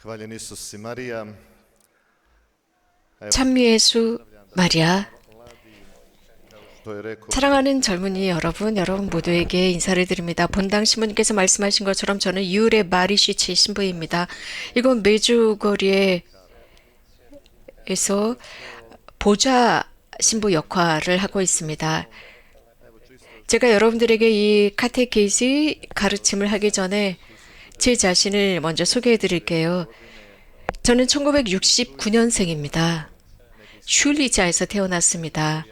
Hvaljen Isus i Marija. 찬미 예수 마리아, To je rekao 사랑하는 젊은이 여러분 모두에게 인사를 드립니다. 본당 신부님께서 말씀하신 것처럼 저는 이울의 마리쉬치 신부입니다. 이곳 메주거리에서 보좌 신부 역할을 하고 있습니다. 제가 여러분들에게 이 카테케이스 가르침을 하기 전에 제 자신을 먼저 소개해 드릴게요. 저는 1969년생입니다. 슐리자에서 태어났습니다.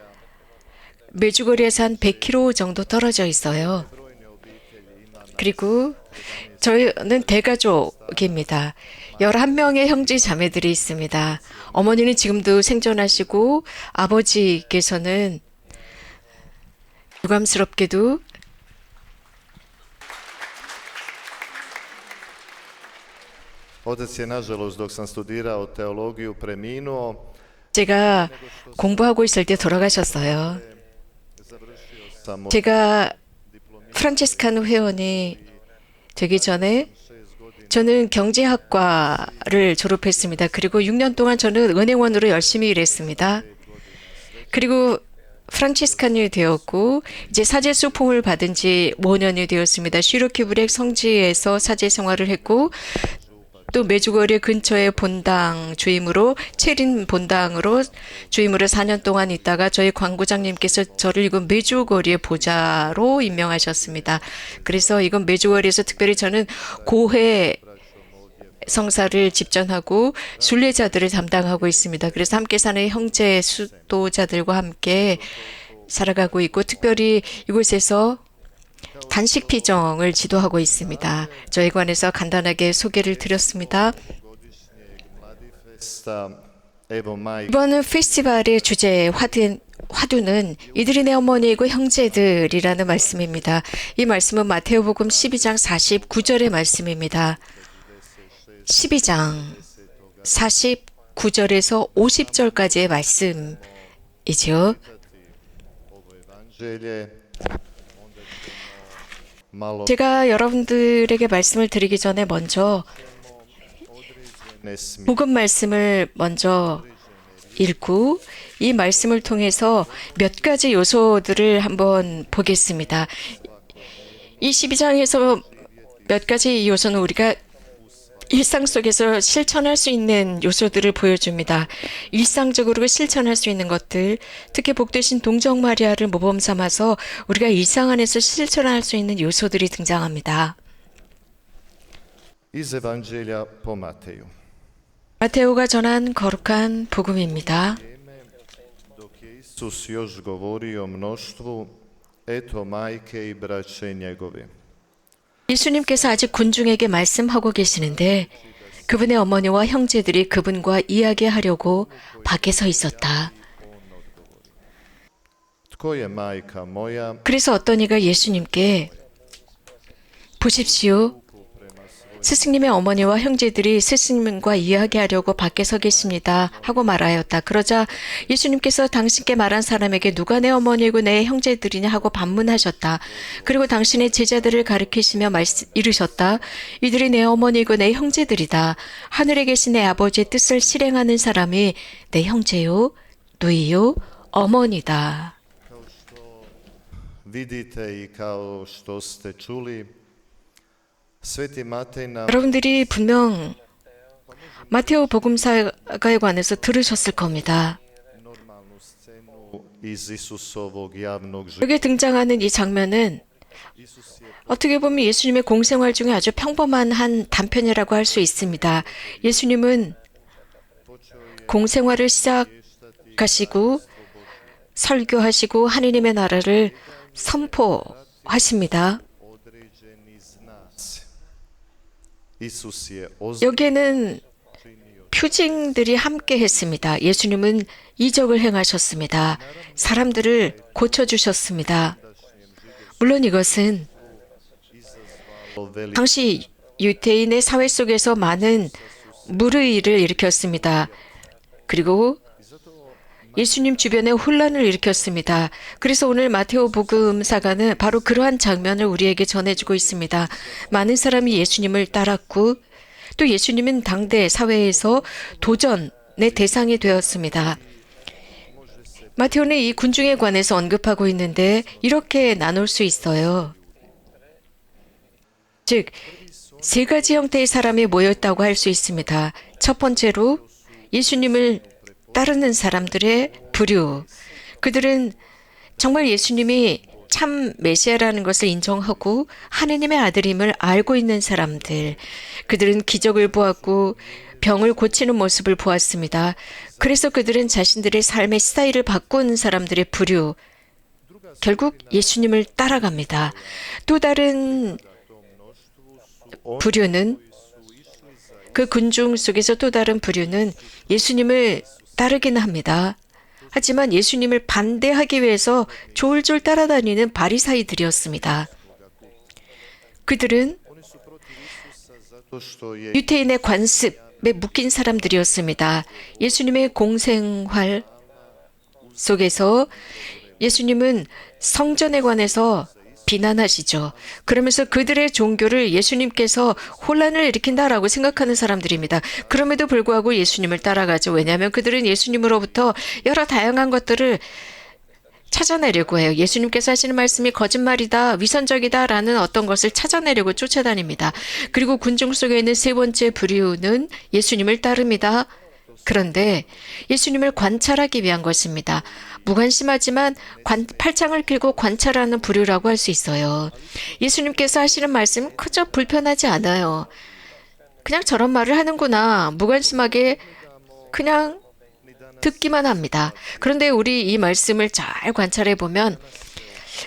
메주거리에서 한 100km 정도 떨어져 있어요. 그리고 저희는 대가족입니다. 11명의 형제 자매들이 있습니다. 어머니는 지금도 생존하시고 아버지께서는 유감스럽게도 Otac je nažalost dok sam studirao teologiju preminuo. 제가 공부하고 있을 때 돌아가셨어요. Sam 제가 프란치스칸 회원이 되기 전에 저는 경제학과를 졸업했습니다. 그리고 6년 동안 저는 은행원으로 열심히 일했습니다. 그리고 프란치스칸이 되었고 이제 사제 수품을 받은 지 5년이 되었습니다. 슈르키브렉 성지에서 사제 생활을 했고 또 메주거리 근처의 본당 주임으로 체린 본당으로 주임으로 4년 동안 있다가 저희 광구장님께서 저를 이건 메주거리의 보좌로 임명하셨습니다. 그래서 이건 메주거리에서 특별히 저는 고해 성사를 집전하고 순례자들을 담당하고 있습니다. 그래서 함께 사는 형제 수도자들과 함께 살아가고 있고 특별히 이곳에서 단식 피정을 지도하고 있습니다. 저에 관해서 간단하게 소개를 드렸습니다. festa, evo majke. 이번 페스티벌의 주제 화두는 이들이 내 어머니이고 형제들이라는 말씀입니다. 이 말씀은 마테오복음 12장 49절의 말씀입니다. 12장 49절에서 50절까지의 말씀이죠. Evanđelje. Malo 제가 여러분들에게 말씀을 드리기 전에 먼저 ne smije 복음 말씀을 먼저 읽고 이 말씀을 통해서 몇 가지 요소들을 한번 보겠습니다. 이 12장에서 몇 가지 요소는 우리가 일상 속에서 실천할 수 있는 요소들을 보여줍니다. 일상적으로 실천할 수 있는 것들, 특히 복되신 동정 마리아를 모범 삼아서 우리가 일상 안에서 실천할 수 있는 요소들이 등장합니다. iz Evanđelja po Mateju. 마테오가 전한 거룩한 복음입니다. Dok je Isus još govorio mnoštvu, eto majke i braće njegovi. 예수님께서 아직 군중에게 말씀하고 계시는데 그분의 어머니와 형제들이 그분과 이야기하려고 밖에 서 있었다. Tko je majka moja? 그래서 어떤 이가 예수님께 보십시오. 스승님의 어머니와 형제들이 스승님과 이야기하려고 밖에 서 계십니다. 하고 말하였다. 그러자 예수님께서 당신께 말한 사람에게 누가 내 어머니고 내 형제들이냐 하고 반문하셨다. 그리고 당신의 제자들을 가리키시며 이르셨다. 이들이 내 어머니고 내 형제들이다. 하늘에 계신 내 아버지의 뜻을 실행하는 사람이 내 형제요, 누이요, 어머니다. Vidite i kao što ste čuli, Sveti Matej nam 여러분들이 분명 마테오 복음사가에 관해서 들으셨을 겁니다. normalnu scenu iz Isusovog javnog života. 여기에 등장하는 이 장면은 어떻게 보면 예수님의 공생활 중에 아주 평범한 한 단편이라고 할 수 있습니다. 예수님은 공생활을 시작하시고 설교하시고 하느님의 나라를 선포하십니다. Određeni znaci. Isus je 여기에는 표징들이 함께 했습니다. 예수님은 이적을 행하셨습니다. 사람들을 고쳐주셨습니다. 물론 이것은 ozvalio 당시 유대인의 사회 속에서 많은 물의를 일으켰습니다. 그리고 예수님 주변에 혼란을 일으켰습니다. 그래서 오늘 마테오 복음사가는 바로 그러한 장면을 우리에게 전해주고 있습니다. 많은 사람이 예수님을 따랐고 또 예수님은 당대 사회에서 도전의 대상이 되었습니다. 마테오는 이 군중에 관해서 언급하고 있는데 이렇게 나눌 수 있어요. 즉, 세 가지 형태의 사람이 모였다고 할 수 있습니다. 첫 번째로 예수님을 따르는 사람들의 부류. 그들은 정말 예수님이 참 메시아라는 것을 인정하고 하느님의 아들임을 알고 있는 사람들. 그들은 기적을 보았고 병을 고치는 모습을 보았습니다. 그래서 그들은 자신들의 삶의 스타일을 바꾼 사람들의 부류. 결국 예수님을 따라갑니다. 또 다른 부류는 그 군중 속에서 또 다른 부류는 예수님을 따르긴 합니다. 하지만 예수님을 반대하기 위해서 졸졸 따라다니는 바리사이들이었습니다. 그들은 유태인의 관습에 묶인 사람들이었습니다. 예수님의 공생활 속에서 예수님은 성전에 관해서 비난하시죠. 그러면서 그들의 종교를 예수님께서 혼란을 일으킨다라고 생각하는 사람들입니다. 그럼에도 불구하고 예수님을 따라가죠. 왜냐하면 그들은 예수님으로부터 여러 다양한 것들을 찾아내려고 해요. 예수님께서 하시는 말씀이 거짓말이다, 위선적이다라는 어떤 것을 찾아내려고 쫓아다닙니다. 그리고 군중 속에 있는 세 번째 부류는 예수님을 따릅니다. 그런데 예수님을 관찰하기 위한 것입니다. 무관심하지만 팔짱을 끼고 관찰하는 부류라고 할 수 있어요. 예수님께서 하시는 말씀 그저 불편하지 않아요. 그냥 저런 말을 하는구나. 무관심하게 그냥 듣기만 합니다. 그런데 우리 이 말씀을 잘 관찰해 보면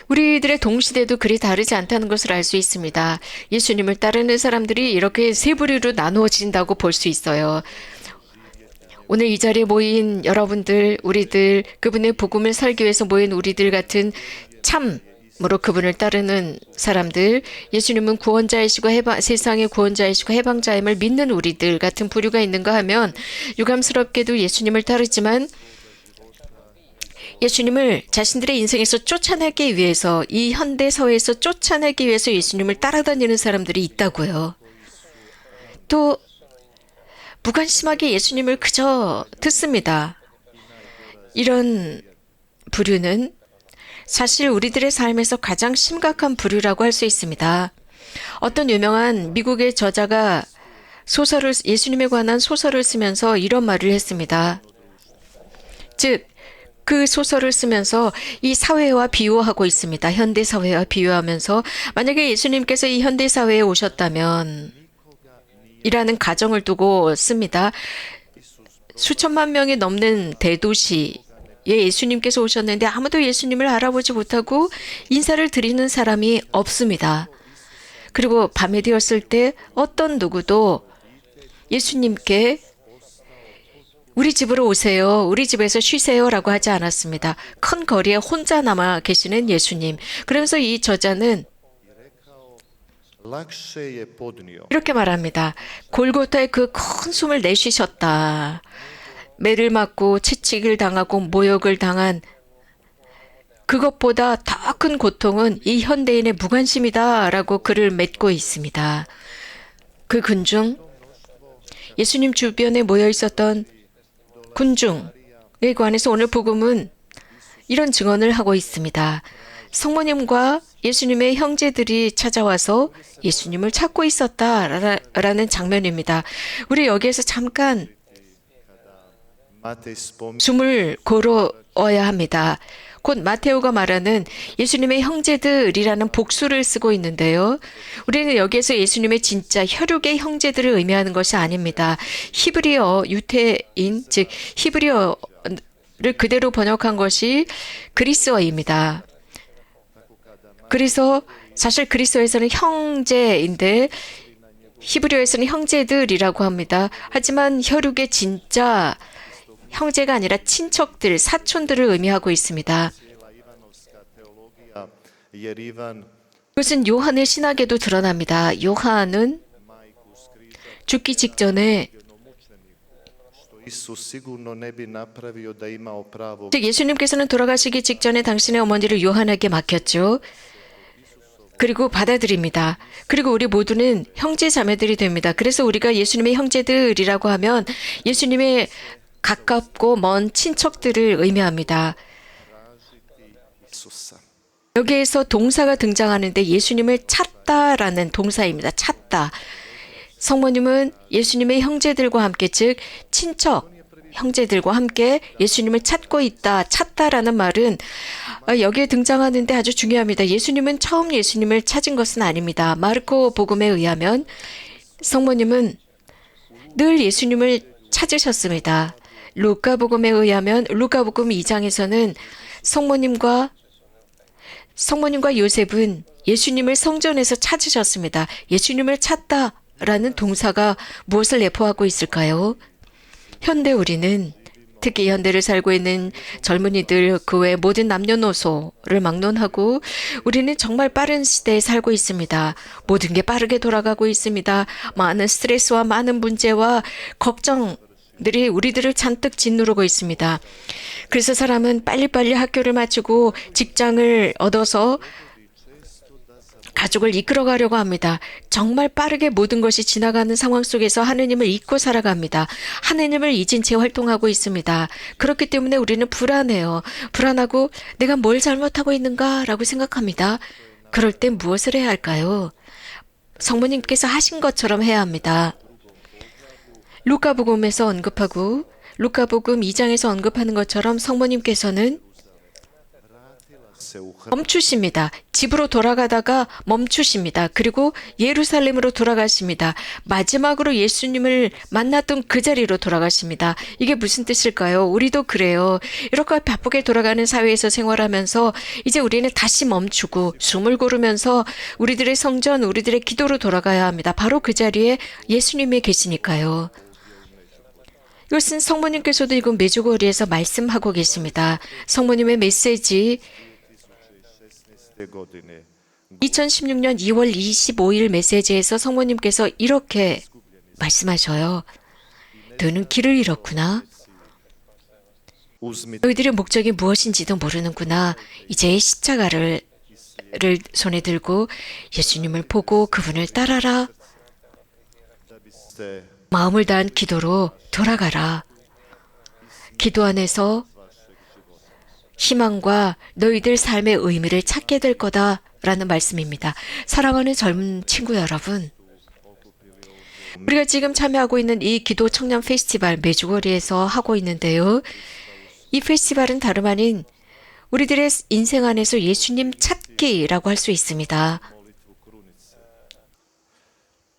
우리들의 동시대도 그리 다르지 않다는 것을 알 수 있습니다. 예수님을 따르는 사람들이 이렇게 세 부류로 나누어진다고 볼 수 있어요. 오늘 이 자리에 모인 여러분들, 우리들, 그분의 복음을 살기 위해서 모인 우리들 같은 참으로 그분을 따르는 사람들, 예수님은 구원자이시고 세상의 구원자이시고 해방자임을 믿는 우리들 같은 부류가 있는가 하면 유감스럽게도 예수님을 따르지만 예수님을 자신들의 인생에서 쫓아내기 위해서, 이 현대 사회에서 쫓아내기 위해서 예수님을 따라다니는 사람들이 있다고요. 또 무관심하게 예수님을 그저 듣습니다. 이런 부류는 사실 우리들의 삶에서 가장 심각한 부류라고 할 수 있습니다. 어떤 유명한 미국의 저자가 예수님에 관한 소설을 쓰면서 이런 말을 했습니다. 즉, 그 소설을 쓰면서 이 사회와 비유하고 있습니다. 현대 사회와 비유하면서 만약에 예수님께서 이 현대 사회에 오셨다면 이라는 가정을 두고 씁니다. 수천만 명이 넘는 대도시에 예수님께서 오셨는데 아무도 예수님을 알아보지 못하고 인사를 드리는 사람이 없습니다. 그리고 밤이 되었을 때 어떤 누구도 예수님께 우리 집으로 오세요. 우리 집에서 쉬세요. 라고 하지 않았습니다. 큰 거리에 혼자 남아 계시는 예수님. 그러면서 이 저자는 이렇게 말합니다. 골고타에 그 큰 숨을 내쉬셨다. 매를 맞고 채찍을 당하고 모욕을 당한 그것보다 더 큰 고통은 이 현대인의 무관심이다라고 글을 맺고 있습니다. 그 군중, 예수님 주변에 모여 있었던 군중에 관해서 오늘 복음은 이런 증언을 하고 있습니다. 성모님과 예수님의 형제들이 찾아와서 예수님을 찾고 있었다라는 장면입니다. 우리 여기에서 잠깐 숨을 고르어야 합니다. 곧 마테오가 말하는 예수님의 형제들이라는 복수를 쓰고 있는데요. 우리는 여기에서 예수님의 진짜 혈육의 형제들을 의미하는 것이 아닙니다. 히브리어 유태인, 즉 히브리어를 그대로 번역한 것이 그리스어입니다. 그래서 사실 그리스어에서는 형제인데 히브리어에서는 형제들이라고 합니다. 하지만 혈육의 진짜 형제가 아니라 친척들, 사촌들을 의미하고 있습니다. 그것은 요한의 신학에도 드러납니다. 요한은 죽기 직전에 즉 예수님께서는 돌아가시기 직전에 당신의 어머니를 요한에게 맡겼죠. 그리고 받아들입니다. 그리고 우리 모두는 형제 자매들이 됩니다. 그래서 우리가 예수님의 형제들이라고 하면 예수님의 가깝고 먼 친척들을 의미합니다. Isusa. 여기에서 동사가 등장하는데 예수님을 찾다라는 동사입니다. 찾다. 성모님은 예수님의 형제들과 함께, 즉 친척 형제들과 함께 예수님을 찾고 있다. 찾다라는 말은 여기에 등장하는데 아주 중요합니다. 예수님은 처음 예수님을 찾은 것은 아닙니다. 마르코 복음에 의하면 성모님은 늘 예수님을 찾으셨습니다. 루카 복음에 의하면 루카 복음 2장에서는 성모님과 요셉은 예수님을 성전에서 찾으셨습니다. 예수님을 찾다라는 동사가 무엇을 내포하고 있을까요? 현대 우리는, 특히 현대를 살고 있는 젊은이들, 그 외 모든 남녀노소를 막론하고 우리는 정말 빠른 시대에 살고 있습니다. 모든 게 빠르게 돌아가고 있습니다. 많은 스트레스와 많은 문제와 걱정들이 우리들을 잔뜩 짓누르고 있습니다. 그래서 사람은 빨리빨리 학교를 마치고 직장을 얻어서 가족을 이끌어가려고 합니다. 정말 빠르게 모든 것이 지나가는 상황 속에서 하느님을 잊고 살아갑니다. 하느님을 잊은 채 활동하고 있습니다. 그렇기 때문에 우리는 불안해요. 불안하고 내가 뭘 잘못하고 있는가라고 생각합니다. 그럴 땐 무엇을 해야 할까요? 성모님께서 하신 것처럼 해야 합니다. 루카복음에서 언급하고 루카복음 2장에서 언급하는 것처럼 성모님께서는 멈추십니다. 집으로 돌아가다가 멈추십니다. 그리고 예루살렘으로 돌아가십니다. 마지막으로 예수님을 만났던 그 자리로 돌아가십니다. 이게 무슨 뜻일까요? 우리도 그래요. 이렇게 바쁘게 돌아가는 사회에서 생활하면서 이제 우리는 다시 멈추고 숨을 고르면서 우리들의 성전, 우리들의 기도로 돌아가야 합니다. 바로 그 자리에 예수님이 계시니까요. 이것은 성모님께서도 이곳 메주거리에서 말씀하고 계십니다. 성모님의 메시지 2016년 2월 25일 메시지에서 성모님께서 이렇게 말씀하셔요. 너는 길을 잃었구나. 너희들의 목적이 무엇인지도 모르는구나. 이제 십자가를 손에 들고 예수님을 보고 그분을 따라라. 마음을 다한 기도로 돌아가라. 기도 안에서 희망과 너희들 삶의 의미를 찾게 될 거다라는 말씀입니다. 사랑하는 젊은 친구 여러분, 우리가 지금 참여하고 있는 이 기도 청년 페스티벌 메주거리에서 하고 있는데요. 이 페스티벌은 다름 아닌 우리들의 인생 안에서 예수님 찾기라고 할 수 있습니다.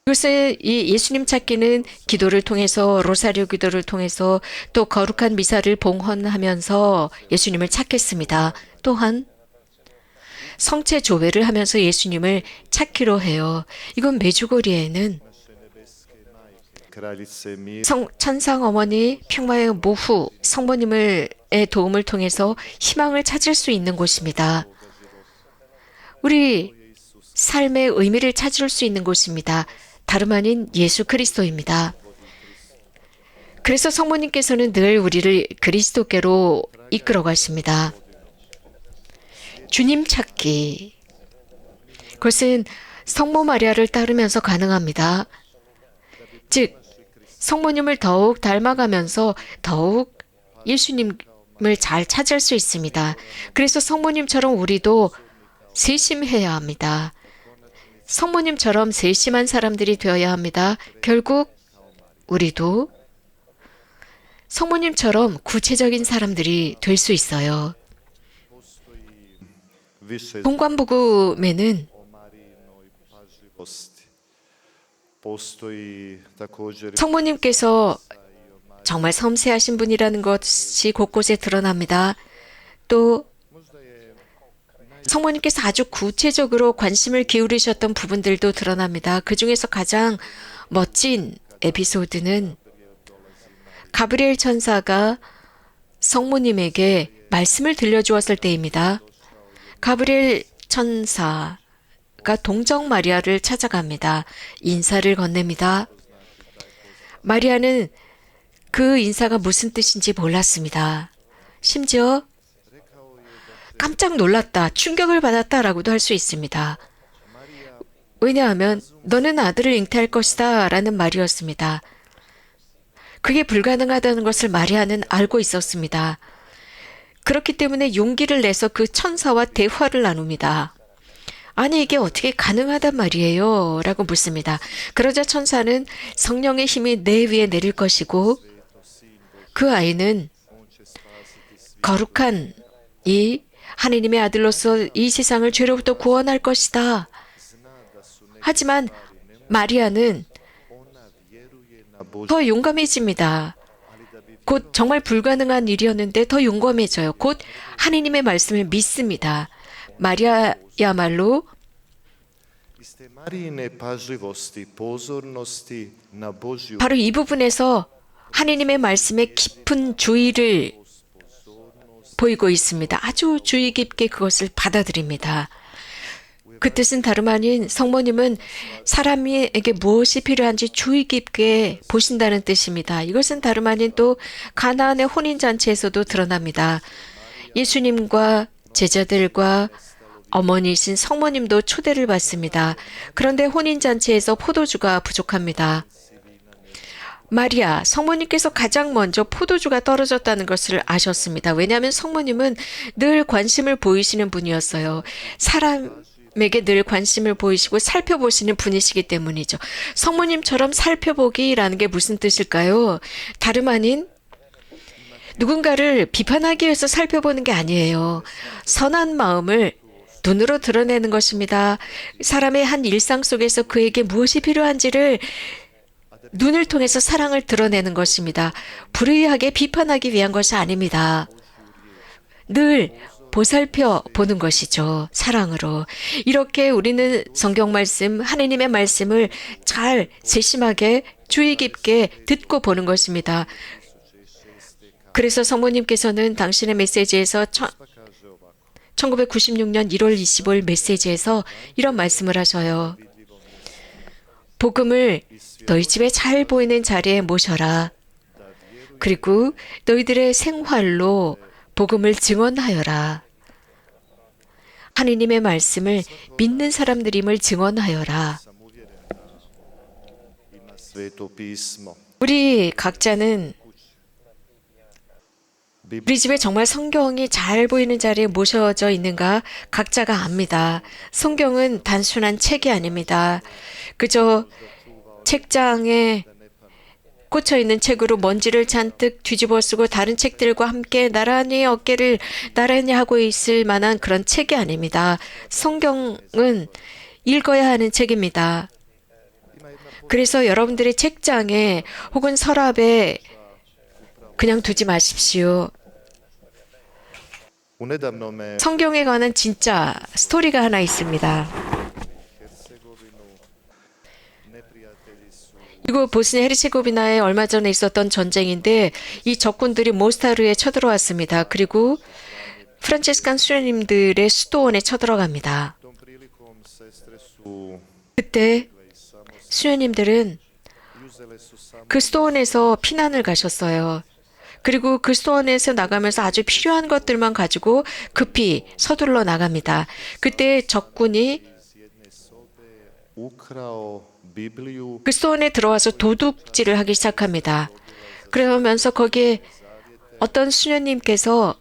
이것은 이 예수님 찾기는 기도를 통해서, 로사리오 기도를 통해서, 또 거룩한 미사를 봉헌하면서 예수님을 찾겠습니다. 또한 성체 조회를 하면서 예수님을 찾기로 해요. 이건 메주거리에는 천상 어머니 평화의 모후 성모님의 도움을 통해서 희망을 찾을 수 있는 곳입니다. 우리 삶의 의미를 찾을 수 있는 곳입니다. 다름 아닌 예수 그리스도입니다. 그래서 성모님께서는 늘 우리를 그리스도께로 이끌어 가십니다. 주님 찾기. 그것은 성모 마리아를 따르면서 가능합니다. 즉, 성모님을 더욱 닮아가면서 더욱 예수님을 잘 찾을 수 있습니다. 그래서 성모님처럼 우리도 세심해야 합니다. 성모님처럼 세심한 사람들이 되어야 합니다. 결국 우리도 성모님처럼 구체적인 사람들이 될 수 있어요. 동관복음에는 성모님께서 정말 섬세하신 분이라는 것이 곳곳에 드러납니다. 또 성모님께서 아주 구체적으로 관심을 기울이셨던 부분들도 드러납니다. 그 중에서 가장 멋진 에피소드는 가브리엘 천사가 성모님에게 말씀을 들려주었을 때입니다. 가브리엘 천사가 동정 마리아를 찾아갑니다. 인사를 건넵니다. 마리아는 그 인사가 무슨 뜻인지 몰랐습니다. 심지어 깜짝 놀랐다, 충격을 받았다라고도 할 수 있습니다. 왜냐하면 너는 아들을 잉태할 것이다 라는 말이었습니다. 그게 불가능하다는 것을 마리아는 알고 있었습니다. 그렇기 때문에 용기를 내서 그 천사와 대화를 나눕니다. 아니 이게 어떻게 가능하단 말이에요? 라고 묻습니다. 그러자 천사는 성령의 힘이 내 위에 내릴 것이고 그 아이는 거룩한 이 하느님의 아들로서 이 세상을 죄로부터 구원할 것이다. 하지만 마리아는 더 용감해집니다. 곧 정말 불가능한 일이었는데 더 용감해져요. 곧 하느님의 말씀을 믿습니다. 마리아야말로 바로 이 부분에서 하느님의 말씀에 깊은 주의를 보이고 있습니다. 아주 주의 깊게 그것을 받아들입니다. 그 뜻은 다름 아닌 성모님은 사람에게 무엇이 필요한지 주의 깊게 보신다는 뜻입니다. 이것은 다름 아닌 또 가나안의 혼인잔치에서도 드러납니다. 예수님과 제자들과 어머니이신 성모님도 초대를 받습니다. 그런데 혼인잔치에서 포도주가 부족합니다. 마리아, 성모님께서 가장 먼저 포도주가 떨어졌다는 것을 아셨습니다. 왜냐하면 성모님은 늘 관심을 보이시는 분이었어요. 사람에게 늘 관심을 보이시고 살펴보시는 분이시기 때문이죠. 성모님처럼 살펴보기라는 게 무슨 뜻일까요? 다름 아닌 누군가를 비판하기 위해서 살펴보는 게 아니에요. 선한 마음을 눈으로 드러내는 것입니다. 사람의 한 일상 속에서 그에게 무엇이 필요한지를 눈을 통해서 사랑을 드러내는 것입니다. 불의하게 비판하기 위한 것이 아닙니다. 늘 보살펴 보는 것이죠. 사랑으로. 이렇게 우리는 성경 말씀, 하느님의 말씀을 잘 세심하게 주의 깊게 듣고 보는 것입니다. 그래서 성모님께서는 당신의 메시지에서 1996년 1월 25일 메시지에서 이런 말씀을 하셔요. 복음을 너희 집에 잘 보이는 자리에 모셔라. 그리고 너희들의 생활로 복음을 증언하여라. 하느님의 말씀을 믿는 사람들임을 증언하여라. 우리 각자는 우리 집에 정말 성경이 잘 보이는 자리에 모셔져 있는가 각자가 압니다. 성경은 단순한 책이 아닙니다. 그저 책장에 꽂혀 있는 책으로 먼지를 잔뜩 뒤집어 쓰고 다른 책들과 함께 나란히 어깨를 나란히 하고 있을 만한 그런 책이 아닙니다. 성경은 읽어야 하는 책입니다. 그래서 여러분들의 책장에 혹은 서랍에 그냥 두지 마십시오. 성경에 관한 진짜 스토리가 하나 있습니다. 이거 보스니아 헤르체고비나에 얼마 전에 있었던 전쟁인데 이 적군들이 모스타르에 쳐들어왔습니다. 그리고 프란체스칸 수녀님들의 수도원에 쳐들어갑니다. 그때 수녀님들은 그 수도원에서 피난을 가셨어요. 그리고 그 수도원에서 나가면서 아주 필요한 것들만 가지고 급히 서둘러 나갑니다. 그때 적군이 그 수도원에 들어와서 도둑질을 하기 시작합니다. 그러면서 거기에 어떤 수녀님께서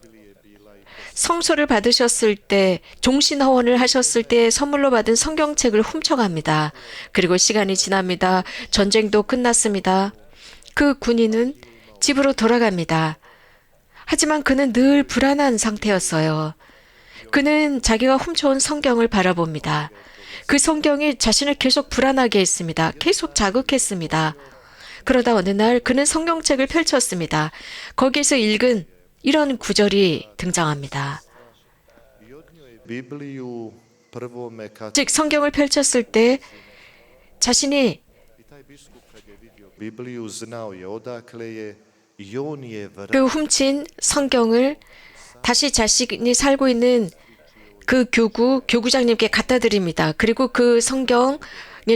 성소를 받으셨을 때, 종신허원을 하셨을 때 선물로 받은 성경책을 훔쳐갑니다. 그리고 시간이 지납니다. 전쟁도 끝났습니다. 그 군인은 집으로 돌아갑니다. 하지만 그는 늘 불안한 상태였어요. 그는 자기가 훔쳐온 성경을 바라봅니다. 그 성경이 자신을 계속 불안하게 했습니다. 계속 자극했습니다. 그러다 어느 날 그는 성경책을 펼쳤습니다. 거기에서 읽은 이런 구절이 등장합니다. 즉 성경을 펼쳤을 때 자신이 그 훔친 성경을 다시 자신이 살고 있는 그 교구장님께 갖다 드립니다. 그리고 그 성경의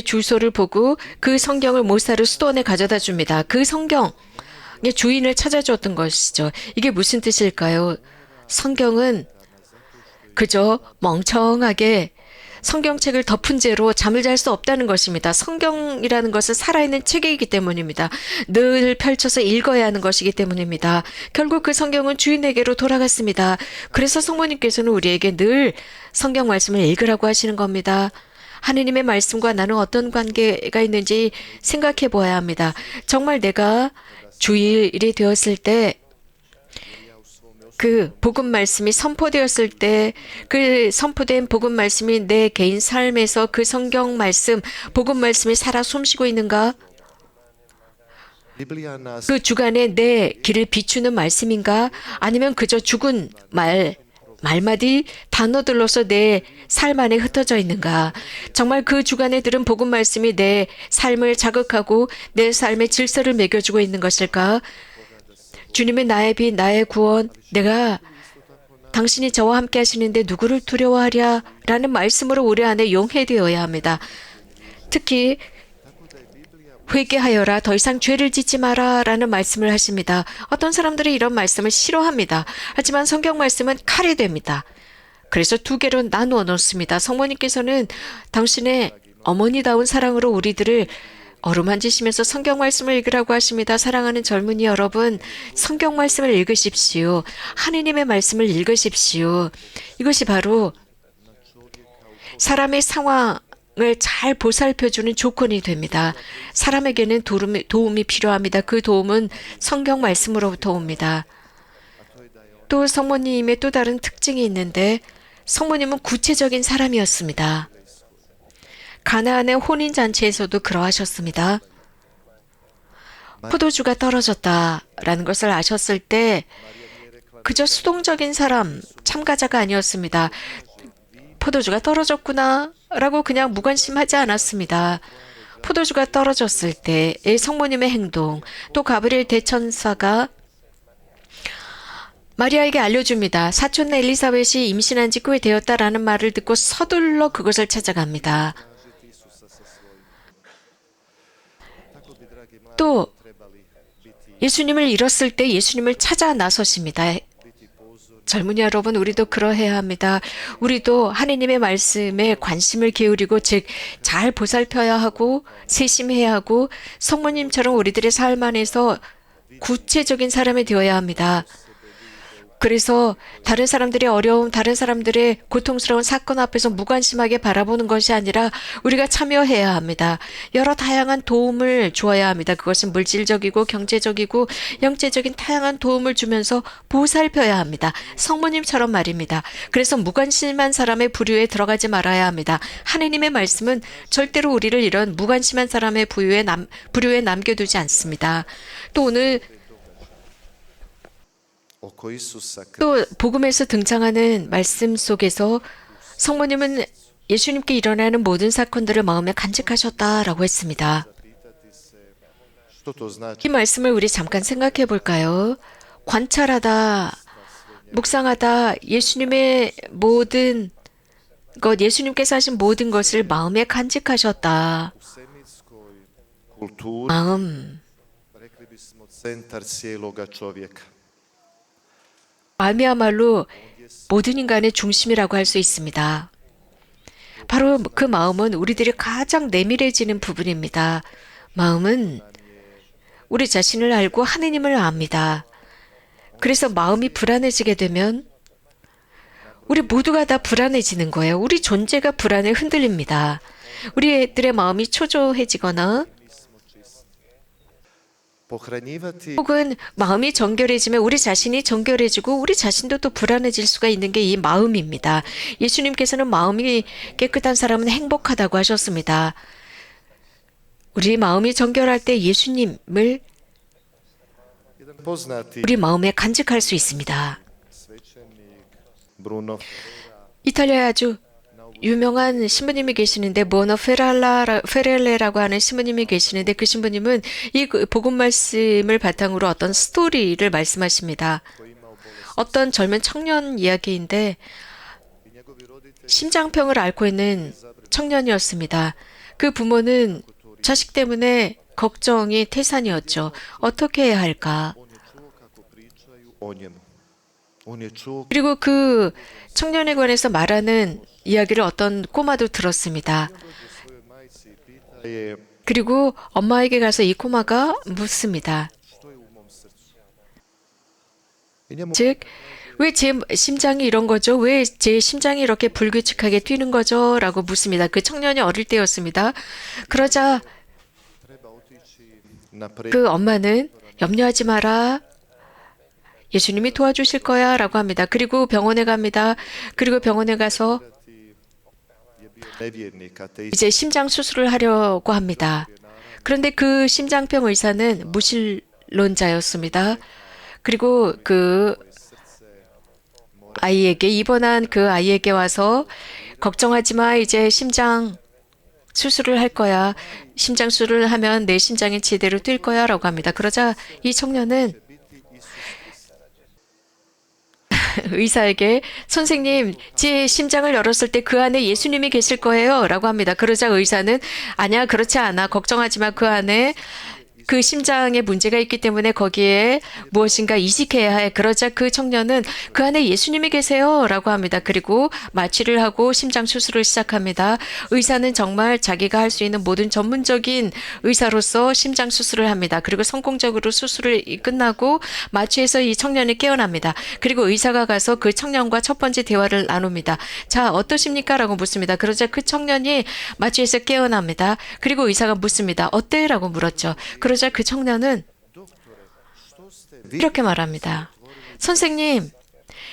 주소를 보고 그 성경을 모스타르 수도원에 가져다 줍니다. 그 성경의 주인을 찾아주었던 것이죠. 이게 무슨 뜻일까요? 성경은 그저 멍청하게 성경책을 덮은 채로 잠을 잘 수 없다는 것입니다. 성경이라는 것은 살아있는 책이기 때문입니다. 늘 펼쳐서 읽어야 하는 것이기 때문입니다. 결국 그 성경은 주인에게로 돌아갔습니다. 그래서 성모님께서는 우리에게 늘 성경 말씀을 읽으라고 하시는 겁니다. 하느님의 말씀과 나는 어떤 관계가 있는지 생각해 보아야 합니다. 정말 내가 주일이 되었을 때 그 복음 말씀이 선포되었을 때 그 선포된 복음 말씀이 내 개인 삶에서 그 성경 말씀, 복음 말씀이 살아 숨쉬고 있는가? Biblija nas 그 주간에 내 길을 비추는 말씀인가? 아니면 그저 죽은 말마디 단어들로서 내 삶 안에 흩어져 있는가? 정말 그 주간에 들은 복음 말씀이 내 삶을 자극하고 내 삶의 질서를 매겨주고 있는 것일까? 주님은 나의 빛, 나의 구원, 내가 당신이 저와 함께 하시는데 누구를 두려워하랴? 라는 말씀으로 우리 안에 용해되어야 합니다. 특히 회개하여라, 더 이상 죄를 짓지 마라 라는 말씀을 하십니다. 어떤 사람들이 이런 말씀을 싫어합니다. 하지만 성경 말씀은 칼이 됩니다. 그래서 두 개로 나누어 놓습니다. 성모님께서는 당신의 어머니다운 사랑으로 우리들을 어루만지시면서 성경 말씀을 읽으라고 하십니다. 사랑하는 젊은이 여러분, 성경 말씀을 읽으십시오. 하느님의 말씀을 읽으십시오. 이것이 바로 사람의 상황을 잘 보살펴주는 조건이 됩니다. 사람에게는 도움이 필요합니다. 그 도움은 성경 말씀으로부터 옵니다. 또 성모님의 또 다른 특징이 있는데 성모님은 구체적인 사람이었습니다. 가나안의 혼인잔치에서도 그러하셨습니다. 포도주가 떨어졌다라는 것을 아셨을 때 그저 수동적인 사람, 참가자가 아니었습니다. 포도주가 떨어졌구나 라고 그냥 무관심하지 않았습니다. 포도주가 떨어졌을 때의 성모님의 행동, 또 가브리엘 대천사가 마리아에게 알려줍니다. 사촌 엘리사벳이 임신한 지 꽤 되었다라는 말을 듣고 서둘러 그것을 찾아갑니다. 또 예수님을 잃었을 때 예수님을 찾아 나서십니다. 젊은이 여러분, 우리도 그러해야 합니다. 우리도 하느님의 말씀에 관심을 기울이고 즉 잘 보살펴야 하고 세심해야 하고 성모님처럼 우리들의 삶 안에서 구체적인 사람이 되어야 합니다. 그래서 다른 사람들의 어려움, 다른 사람들의 고통스러운 사건 앞에서 무관심하게 바라보는 것이 아니라 우리가 참여해야 합니다. 여러 다양한 도움을 주어야 합니다. 그것은 물질적이고 경제적이고 영체적인 다양한 도움을 주면서 보살펴야 합니다. 성모님처럼 말입니다. 그래서 무관심한 사람의 부류에 들어가지 말아야 합니다. 하느님의 말씀은 절대로 우리를 이런 무관심한 사람의 부류에 남겨두지 않습니다. 또 오늘 또 복음에서 등장하는 말씀 속에서 성모님은 예수님께 일어나는 모든 사건들을 마음에 간직하셨다라고 했습니다. 이 말씀을 우리 잠깐 생각해 볼까요? 관찰하다, 묵상하다, 예수님의 모든 것, 예수님께서 하신 모든 것을 마음에 간직하셨다. 마음. 마음이야말로 모든 인간의 중심이라고 할 수 있습니다. 바로 그 마음은 우리들이 가장 내밀해지는 부분입니다. 마음은 우리 자신을 알고 하느님을 압니다. 그래서 마음이 불안해지게 되면 우리 모두가 다 불안해지는 거예요. 우리 존재가 불안에 흔들립니다. 우리들의 마음이 초조해지거나 혹은 마음이 정결해지면 우리 자신이 정결해지고 우리 자신도 또 불안해질 수가 있는 게 이 마음입니다. 예수님께서는 마음이 깨끗한 사람은 행복하다고 하셨습니다. 우리 마음이 정결할 때 예수님을 우리 마음에 간직할 수 있습니다. 이탈리아에 아주 유명한 신부님이 계시는데 모너 페렐레라고 하는 신부님이 계시는데 그 신부님은 이 복음 말씀을 바탕으로 어떤 스토리를 말씀하십니다. 어떤 젊은 청년 이야기인데 심장병을 앓고 있는 청년이었습니다. 그 부모는 자식 때문에 걱정이 태산이었죠. 어떻게 해야 할까? On je čuo 그리고 그 청년에 관해서 말하는 이야기를 어떤 꼬마도 들었습니다. svojoj majci i pita je 그리고 엄마에게 가서 이 꼬마가 묻습니다. što je u mom srcu. I njemu 즉, 왜 제 심장이 이런 거죠? 왜 제 심장이 이렇게 불규칙하게 뛰는 거죠? 라고 묻습니다. 그 청년이 어릴 때였습니다. 그러자 treba otići na pre 그 엄마는 염려하지 마라. 예수님이 도와주실 거야. 라고 합니다. 그리고 병원에 갑니다. 그리고 병원에 가서 je bio nevjernik, ateist. 이제 심장 수술을 하려고 합니다. 그런데 그 심장병 의사는 무신론자였습니다. 그리고 그 아이에게 입원한 그 아이에게 와서 걱정하지 마. 이제 심장 수술을 할 거야. 심장 수술을 하면 내 심장이 제대로 뛸 거야. 라고 합니다. 그러자 이 청년은 의사에게 선생님, 제 심장을 열었을 때 그 안에 예수님이 계실 거예요. 라고 합니다. 그러자 의사는 아니야, 그렇지 않아. 걱정하지 마. 그 안에 그 심장에 문제가 있기 때문에 거기에 무엇인가 이식해야 해. 그러자 그 청년은 그 안에 예수님이 계세요. 라고 합니다. 그리고 마취를 하고 심장 수술을 시작합니다. 의사는 정말 자기가 할 수 있는 모든 전문적인 의사로서 심장 수술을 합니다. 그리고 성공적으로 수술을 끝나고 마취해서 이 청년이 깨어납니다. 그리고 의사가 가서 그 청년과 첫 번째 대화를 나눕니다. 자, 어떠십니까? 라고 묻습니다. 그러자 그 청년이 마취해서 깨어납니다. 그리고 의사가 묻습니다. 어때? 라고 물었죠. 그러자 그 청년은 이렇게 말합니다. 선생님,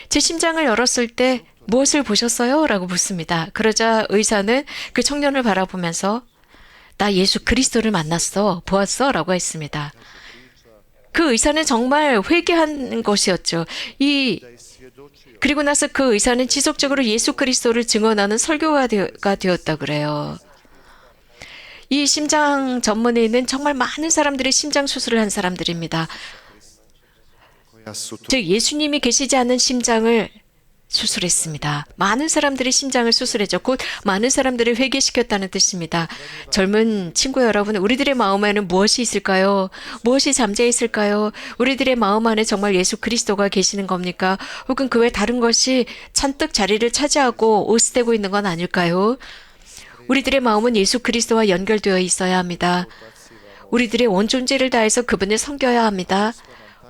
제 심장을 열었을 때 무엇을 보셨어요? 라고 묻습니다. 그러자 의사는 그 청년을 바라보면서 나 예수 그리스도를 만났어. 보았어? 라고 했습니다. 그 의사는 정말 회개한 것이었죠. 그리고 나서 그 의사는 지속적으로 예수 그리스도를 증언하는 설교가가 되었다 그래요. 이 심장 전문의는 정말 많은 사람들의 심장 수술을 한 사람들입니다. koja su to 즉 예수님이 계시지 않는 심장을 수술했습니다. 많은 사람들의 심장을 수술했죠. 곧 많은 사람들을 회개시켰다는 뜻입니다. 젊은 친구 여러분, 우리들의 마음 안에는 무엇이 있을까요? 무엇이 잠재 있을까요? 우리들의 마음 안에 정말 예수 그리스도가 계시는 겁니까? 혹은 그 외 다른 것이 잔뜩 자리를 차지하고 오스되고 있는 건 아닐까요? 우리들의 마음은 예수 그리스도와 연결되어 있어야 합니다. 우리들의 온 존재를 다해서 그분을 섬겨야 합니다.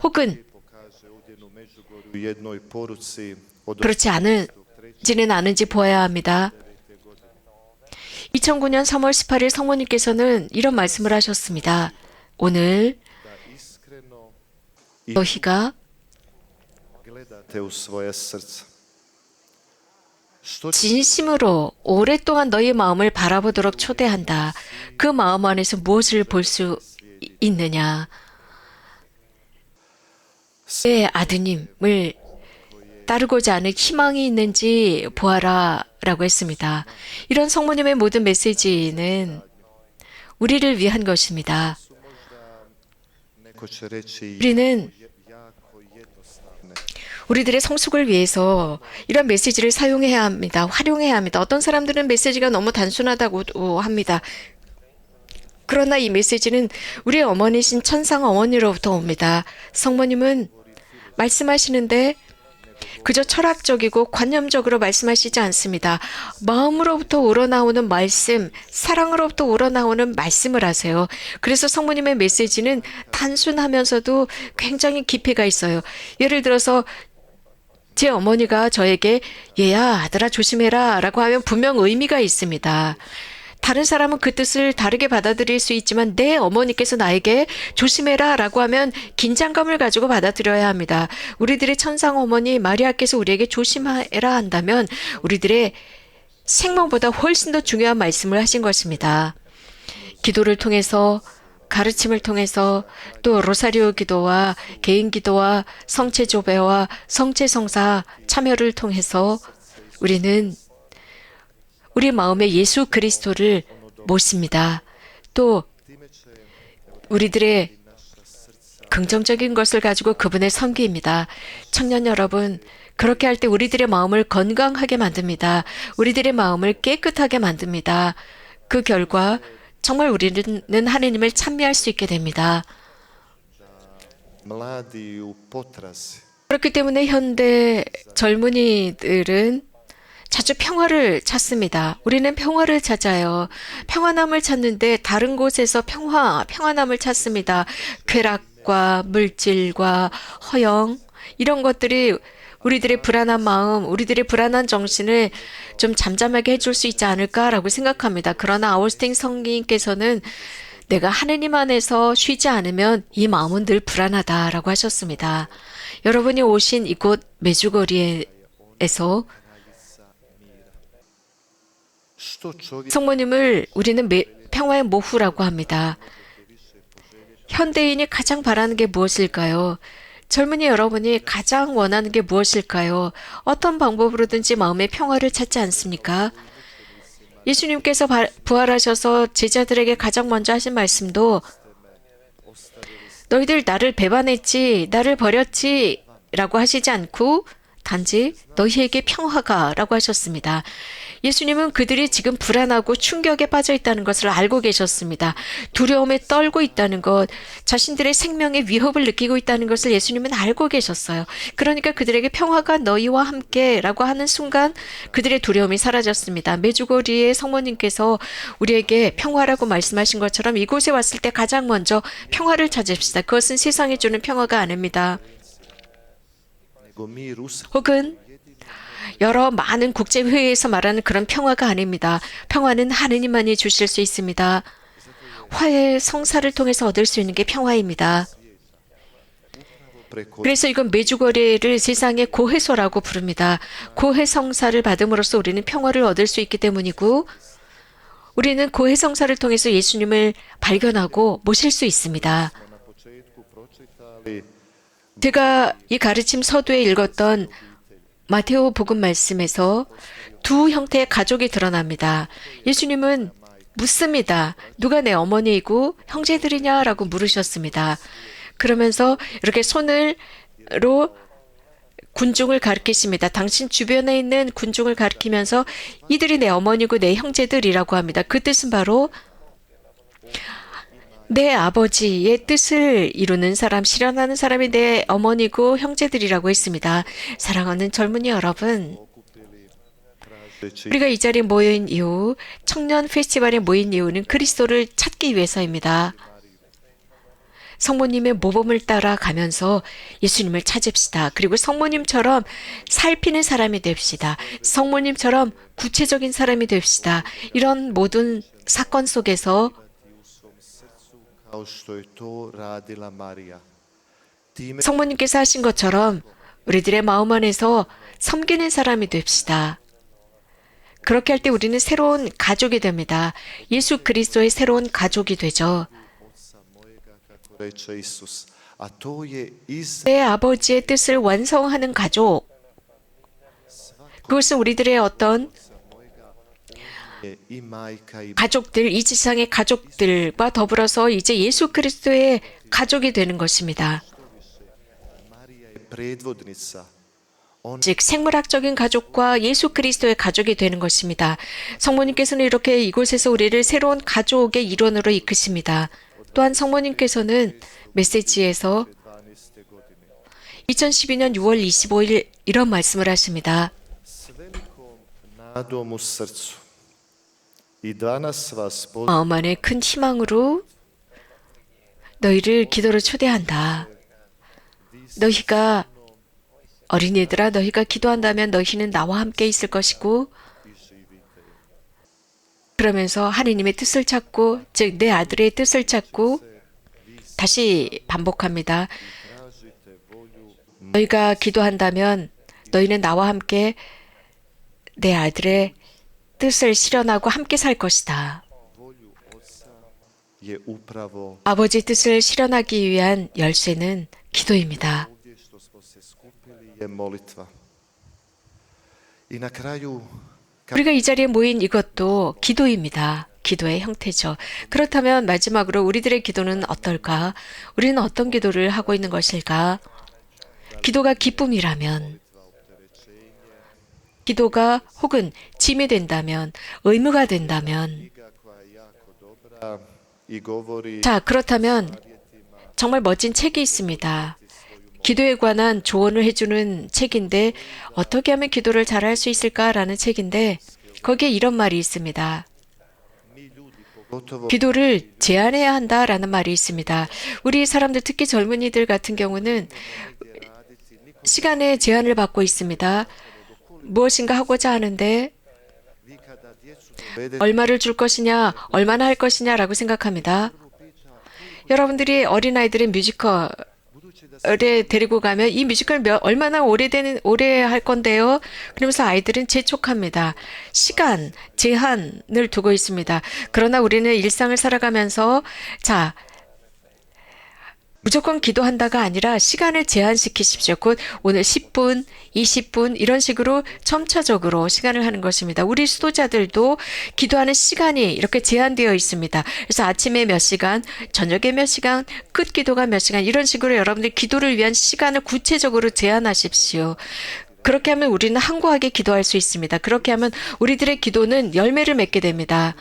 혹은 pokaže ovdje u Međugorju u jednoj poruci od 그렇지 않은지는 않은지 보아야 합니다. 2009년 3월 18일 성모님께서는 이런 말씀을 하셨습니다. 오늘 da iskreno 너희가 gledate u svoje srce. Što 진심으로 오랫동안 너희 마음을 바라보도록 초대한다. 그 마음 안에서 무엇을 볼 수 있느냐. 내 아드님을 따르고자 하는 희망이 있는지 보아라 라고 했습니다. 이런 성모님의 모든 메시지는 우리를 위한 것입니다. neko će reći 우리는 jako jednostavne. 우리들의 성숙을 위해서 이런 메시지를 사용해야 합니다. 활용해야 합니다. 어떤 사람들은 메시지가 너무 단순하다고 합니다. 그러나 이 메시지는 우리의 어머니신 천상 어머니로부터 옵니다. 성모님은 말씀하시는데 그저 철학적이고 관념적으로 말씀하시지 않습니다. 마음으로부터 우러나오는 말씀, 사랑으로부터 우러나오는 말씀을 하세요. 그래서 성모님의 메시지는 단순하면서도 굉장히 깊이가 있어요. 예를 들어서 제 어머니가 저에게 얘야 아들아 조심해라 라고 하면 분명 의미가 있습니다. 다른 사람은 그 뜻을 다르게 받아들일 수 있지만 내 어머니께서 나에게 조심해라 라고 하면 긴장감을 가지고 받아들여야 합니다. 우리들의 천상 어머니 마리아께서 우리에게 조심해라 한다면 우리들의 생명보다 훨씬 더 중요한 말씀을 하신 것입니다. 기도를 통해서 가르침을 통해서 또 로사리오 기도와 개인 기도와 성체 조배와 성체 성사 참여를 통해서 우리는 우리 마음에 예수 그리스도를 모십니다. 또 우리들의 긍정적인 것을 가지고 그분을 섬깁니다. 청년 여러분, 그렇게 할 때 우리들의 마음을 건강하게 만듭니다. 우리들의 마음을 깨끗하게 만듭니다. 그 결과 정말 우리는 하느님을 찬미할 수 있게 됩니다. Mladi u potrazi 그렇기 때문에 현대 젊은이들은 자주 평화를 찾습니다. 우리는 평화를 찾아요. 평안함을 찾는데 다른 곳에서 평안함을 찾습니다. 쾌락과 물질과 허영, 이런 것들이 우리들의 불안한 마음, 우리들의 불안한 정신을 좀 잠잠하게 해줄 수 있지 않을까라고 생각합니다. 그러나 아우스팅 성기님께서는 내가 하느님 안에서 쉬지 않으면 이 마음은 늘 불안하다라고 하셨습니다. 여러분이 오신 이곳 메주거리에서 성모님을 우리는 평화의 모후라고 합니다. 현대인이 가장 바라는 게 무엇일까요? 젊은이 여러분이 가장 원하는 게 무엇일까요? 어떤 방법으로든지 마음의 평화를 찾지 않습니까? 예수님께서 부활하셔서 제자들에게 가장 먼저 하신 말씀도 너희들 나를 배반했지, 나를 버렸지 라고 하시지 않고 단지 너희에게 평화가 라고 하셨습니다. 예수님은 그들이 지금 불안하고 충격에 빠져 있다는 것을 알고 계셨습니다. 두려움에 떨고 있다는 것, 자신들의 생명의 위협을 느끼고 있다는 것을 예수님은 알고 계셨어요. 그러니까 그들에게 평화가 너희와 함께 라고 하는 순간 그들의 두려움이 사라졌습니다. 메주거리의 성모님께서 우리에게 평화라고 말씀하신 것처럼 이곳에 왔을 때 가장 먼저 평화를 찾읍시다. 그것은 세상이 주는 평화가 아닙니다. 혹은 여러 많은 국제회의에서 말하는 그런 평화가 아닙니다. 평화는 하느님만이 주실 수 있습니다. 화해 성사를 통해서 얻을 수 있는 게 평화입니다. 그래서 이건 메주거리를 세상의 고해소라고 부릅니다. 고해성사를 받음으로써 우리는 평화를 얻을 수 있기 때문이고 우리는 고해성사를 통해서 예수님을 발견하고 모실 수 있습니다. 제가 이 가르침 서두에 읽었던 마테오 복음 말씀에서 두 형태의 가족이 드러납니다. 예수님은 묻습니다. 누가 내 어머니이고 형제들이냐라고 물으셨습니다. 그러면서 이렇게 손으로 군중을 가리키십니다. 당신 주변에 있는 군중을 가리키면서 이들이 내 어머니고 내 형제들이라고 합니다. 그 뜻은 바로 내 아버지의 뜻을 이루는 사람, 실현하는 사람이 내 어머니고 형제들이라고 했습니다. 사랑하는 젊은이 여러분, 우리가 이 자리에 모인 이유, 청년 페스티벌에 모인 이유는 그리스도를 찾기 위해서입니다. 성모님의 모범을 따라가면서 예수님을 찾읍시다. 그리고 성모님처럼 살피는 사람이 됩시다. 성모님처럼 구체적인 사람이 됩시다. 이런 모든 사건 속에서 성모님께서 하신 것처럼 우리들의 마음 안에서 섬기는 사람이 됩시다. 그렇게 할 때 우리는 새로운 가족이 됩니다. 예수 그리스도의 새로운 가족이 되죠. 내 아버지의 뜻을 완성하는 가족. 그것은 우리들의 어떤 가족들, 이 지상의 가족들과 더불어서 이제 예수 그리스도의 가족이 되는 것입니다. 즉 생물학적인 가족과 예수 그리스도의 가족이 되는 것입니다. 성모님께서는 이렇게 이곳에서 우리를 새로운 가족의 일원으로 이끄십니다. 또한 성모님께서는 메시지에서 2012년 6월 25일 이런 말씀을 하십니다. 마음 안에 큰 희망으로 너희를 기도로 초대한다. 너희가 어린이들아 너희가 기도한다면 너희는 나와 함께 있을 것이고 그러면서 하느님의 뜻을 찾고 즉 내 아들의 뜻을 찾고 다시 반복합니다. 너희가 기도한다면 너희는 나와 함께 내 아들의 뜻을 실현하고 함께 살 것이다. 아버지 뜻을 실현하기 위한 열쇠는 기도입니다. 우리가 이 자리에 모인 이것도 기도입니다. 기도의 형태죠. 그렇다면 마지막으로 우리들의 기도는 어떨까? 우리는 어떤 기도를 하고 있는 것일까? 기도가 기쁨이라면, 기도가 혹은 짐이 된다면, 의무가 된다면, 자, 그렇다면 정말 멋진 책이 있습니다. 기도에 관한 조언을 해주는 책인데 어떻게 하면 기도를 잘할 수 있을까라는 책인데 거기에 이런 말이 있습니다. 기도를 제한해야 한다라는 말이 있습니다. 우리 사람들 특히 젊은이들 같은 경우는 시간에 제한을 받고 있습니다. 무엇인가 하고자 하는데 얼마를 줄 것이냐, 얼마나 할 것이냐라고 생각합니다. 여러분들이 어린아이들의 뮤지컬에 데리고 가면 이 뮤지컬 얼마나 오래 할 건데요? 그러면서 아이들은 재촉합니다. 시간, 제한을 두고 있습니다. 그러나 우리는 일상을 살아가면서 자, 무조건 기도한다가 아니라 시간을 제한시키십시오. 곧 오늘 10분, 20분 이런 식으로 점차적으로 시간을 하는 것입니다. 우리 수도자들도 기도하는 시간이 이렇게 제한되어 있습니다. 그래서 아침에 몇 시간, 저녁에 몇 시간, 끝 기도가 몇 시간 이런 식으로 여러분들 기도를 위한 시간을 구체적으로 제한하십시오. 그렇게 하면 우리는 항구하게 기도할 수 있습니다. 그렇게 하면 우리들의 기도는 열매를 맺게 됩니다.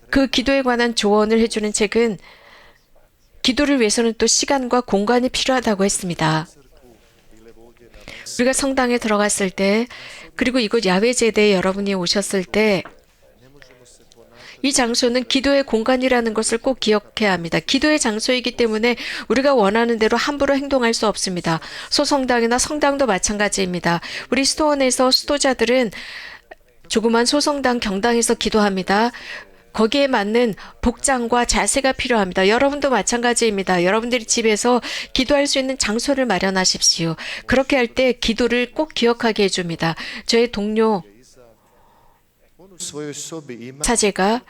그 기도에 관한 조언을 해주는 책은 기도를 위해서는 또 시간과 공간이 필요하다고 했습니다. 우리가 성당에 들어갔을 때 그리고 이곳 야외제대에 여러분이 오셨을 때 이 장소는 기도의 공간이라는 것을 꼭 기억해야 합니다. 기도의 장소이기 때문에 우리가 원하는 대로 함부로 행동할 수 없습니다. 소성당이나 성당도 마찬가지입니다. 우리 수도원에서 수도자들은 조그만 소성당 경당에서 기도합니다. 거기에 맞는 복장과 자세가 필요합니다. 여러분도 마찬가지입니다. 여러분들이 집에서 기도할 수 있는 장소를 마련하십시오. 그렇게 할 때 기도를 꼭 기억하게 해줍니다. 저의 동료 사제가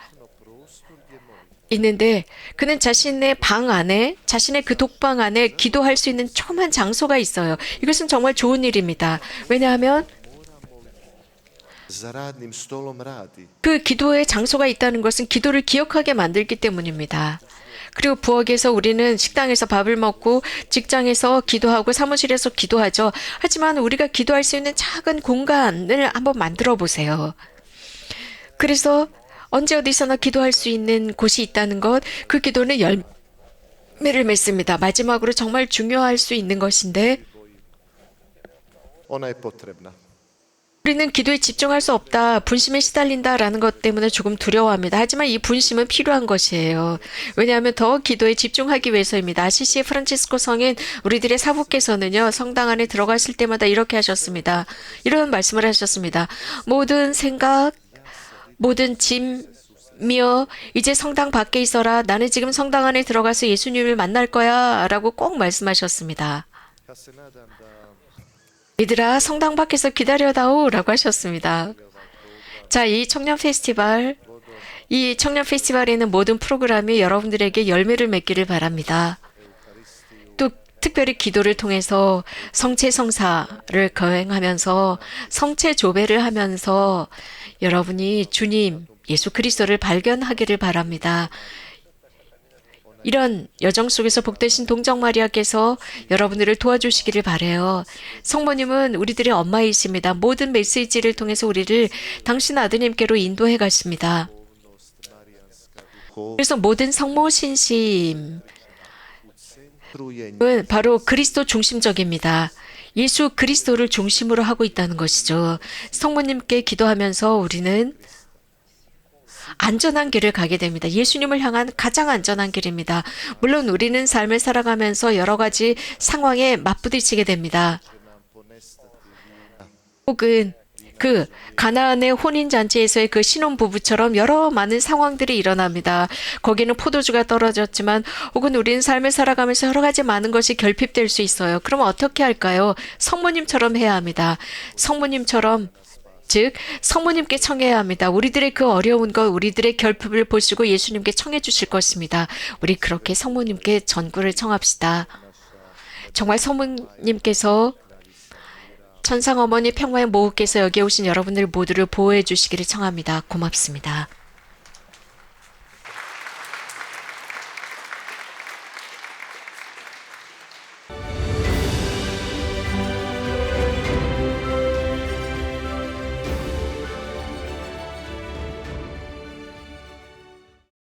있는데 그는 자신의 방 안에 자신의 그 독방 안에 기도할 수 있는 조그만 장소가 있어요. 이것은 정말 좋은 일입니다. 왜냐하면 그 기도의 장소가 있다는 것은 기도를 기억하게 만들기 때문입니다. 그리고 부엌에서 우리는 식당에서 밥을 먹고 직장에서 기도하고 사무실에서 기도하죠. 하지만 우리가 기도할 수 있는 작은 공간을 한번 만들어 보세요. 그래서 언제 어디서나 기도할 수 있는 곳이 있다는 것, 그 기도는 열매를 맺습니다. 마지막으로 정말 중요할 수 있는 것인데 우리는 기도에 집중할 수 없다, 분심에 시달린다라는 것 때문에 조금 두려워합니다. 하지만 이 분심은 필요한 것이에요. 왜냐하면 더 기도에 집중하기 위해서입니다. 아시시의 프란치스코 성인 우리들의 사부께서는요, 성당 안에 들어갔을 때마다 이렇게 하셨습니다. 이런 말씀을 하셨습니다. 모든 생각, 모든 짐이여 이제 성당 밖에 있어라. 나는 지금 성당 안에 들어가서 예수님을 만날 거야 라고 꼭 말씀하셨습니다. 얘들아 성당 밖에서 기다려다오 라고 하셨습니다. 자, 이 청년 페스티벌에는 모든 프로그램이 여러분들에게 열매를 맺기를 바랍니다. 또 특별히 기도를 통해서 성체성사를 거행하면서 성체조배를 하면서 여러분이 주님 예수 그리스도를 발견하기를 바랍니다. 이런 여정 속에서 복되신 동정 마리아께서 여러분들을 도와주시기를 바라요. 성모님은 우리들의 엄마이십니다. 모든 메시지를 통해서 우리를 당신 아드님께로 인도해 가십니다. 그래서 모든 성모 신심은 바로 그리스도 중심적입니다. 예수 그리스도를 중심으로 하고 있다는 것이죠. 성모님께 기도하면서 우리는 안전한 길을 가게 됩니다. 예수님을 향한 가장 안전한 길입니다. 물론 우리는 삶을 살아가면서 여러 가지 상황에 맞부딪히게 됩니다. 혹은 그 가나안의 혼인잔치에서의 그 신혼부부처럼 여러 많은 상황들이 일어납니다. 거기는 포도주가 떨어졌지만 혹은 우리는 삶을 살아가면서 여러 가지 많은 것이 결핍될 수 있어요. 그럼 어떻게 할까요? 성모님처럼 해야 합니다. 성모님처럼 즉 성모님께 청해야 합니다. 우리들의 그 어려운 것, 우리들의 결핍을 보시고 예수님께 청해 주실 것입니다. 우리 그렇게 성모님께 전구를 청합시다. 정말 성모님께서 천상 어머니 평화의 모후께서 여기 오신 여러분들 모두를 보호해 주시기를 청합니다. 고맙습니다.